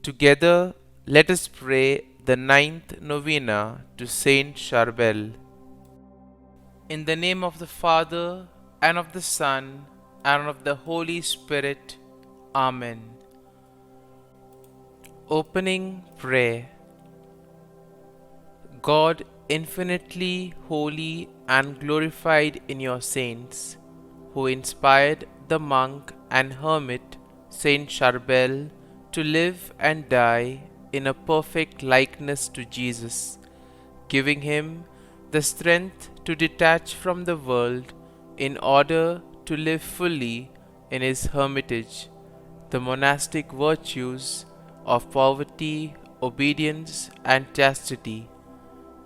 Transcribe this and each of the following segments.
Together, let us pray the ninth novena to St Charbel. In the name of the Father, and of the Son, and of the Holy Spirit. Amen. Opening Prayer. God, infinitely holy and glorified in your saints, who inspired the monk and hermit St Charbel to live and die in a perfect likeness to Jesus, giving him the strength to detach from the world in order to live fully in his hermitage the monastic virtues of poverty, obedience, and chastity.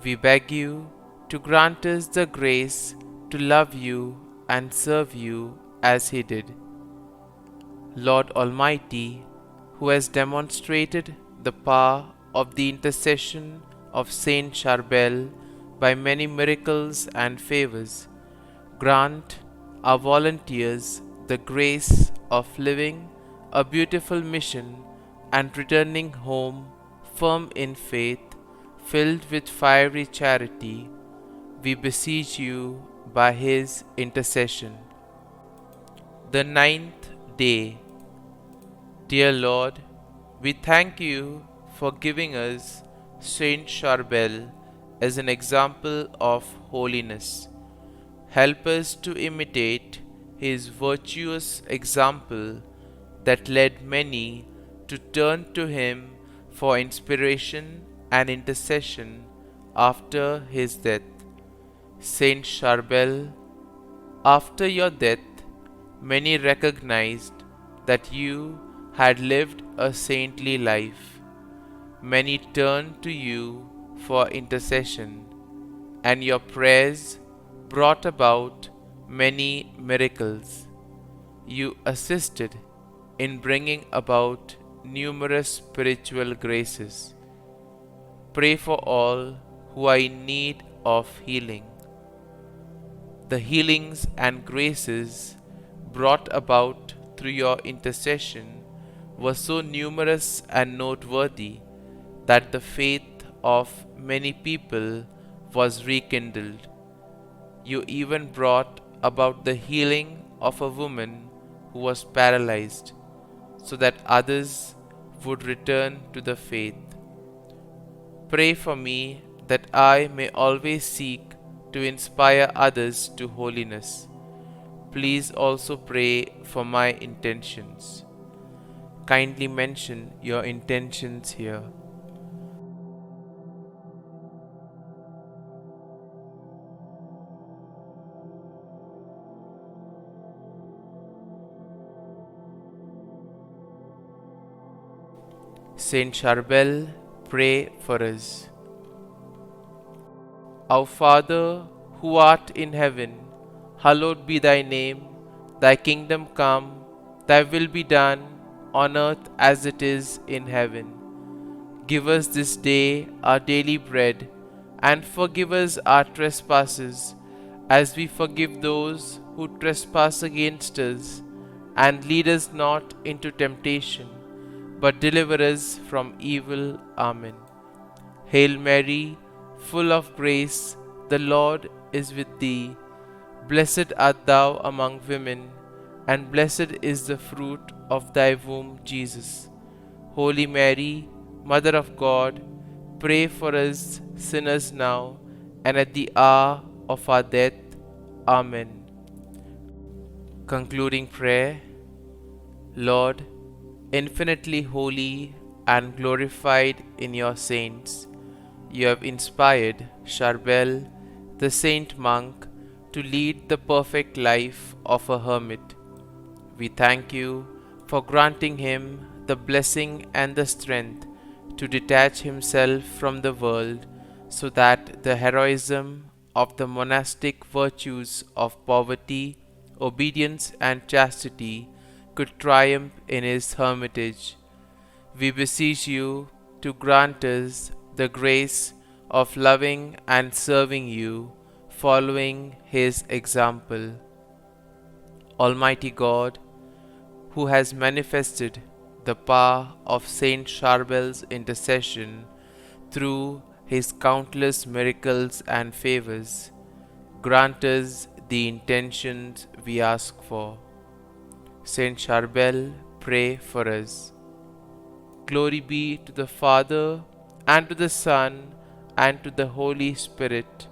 We beg you to grant us the grace to love you and serve you as he did. Lord Almighty, who has demonstrated the power of the intercession of Saint Charbel by many miracles and favors, grant our volunteers the grace of living a beautiful mission and returning home firm in faith, filled with fiery charity. We beseech you by his intercession. The ninth day. Dear Lord, we thank you for giving us Saint Charbel as an example of holiness. Help us to imitate his virtuous example that led many to turn to him for inspiration and intercession after his death. Saint Charbel, after your death, many recognized that you had lived a saintly life. Many turned to you for intercession, and your prayers brought about many miracles. You assisted in bringing about numerous spiritual graces. Pray for all who are in need of healing. The healings and graces brought about through your intercession were so numerous and noteworthy that the faith of many people was rekindled. You even brought about the healing of a woman who was paralyzed, so that others would return to the faith. Pray for me that I may always seek to inspire others to holiness. Please also pray for my intentions. Kindly mention your intentions here. Saint Charbel, pray for us. Our Father, who art in heaven, hallowed be thy name. Thy kingdom come, thy will be done, on earth as it is in heaven. Give us this day our daily bread, and forgive us our trespasses, as we forgive those who trespass against us. And lead us not into temptation, but deliver us from evil. Amen. Hail Mary, full of grace, the Lord is with thee. Blessed art thou among women, and blessed is the fruit of thy womb, Jesus. Holy Mary, Mother of God, pray for us sinners now and at the hour of our death. Amen. Concluding prayer. Lord, infinitely holy and glorified in your saints, you have inspired Charbel, the saint monk, to lead the perfect life of a hermit. We thank you for granting him the blessing and the strength to detach himself from the world, so that the heroism of the monastic virtues of poverty, obedience, and chastity could triumph in his hermitage. We beseech you to grant us the grace of loving and serving you, following his example. Almighty God, who has manifested the power of St Charbel's intercession, through his countless miracles and favors, grant us the intentions we ask for. St Charbel, pray for us. Glory be to the Father, and to the Son, and to the Holy Spirit,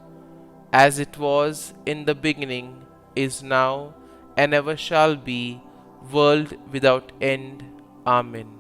as it was in the beginning, is now, and ever shall be, world without end. Amen.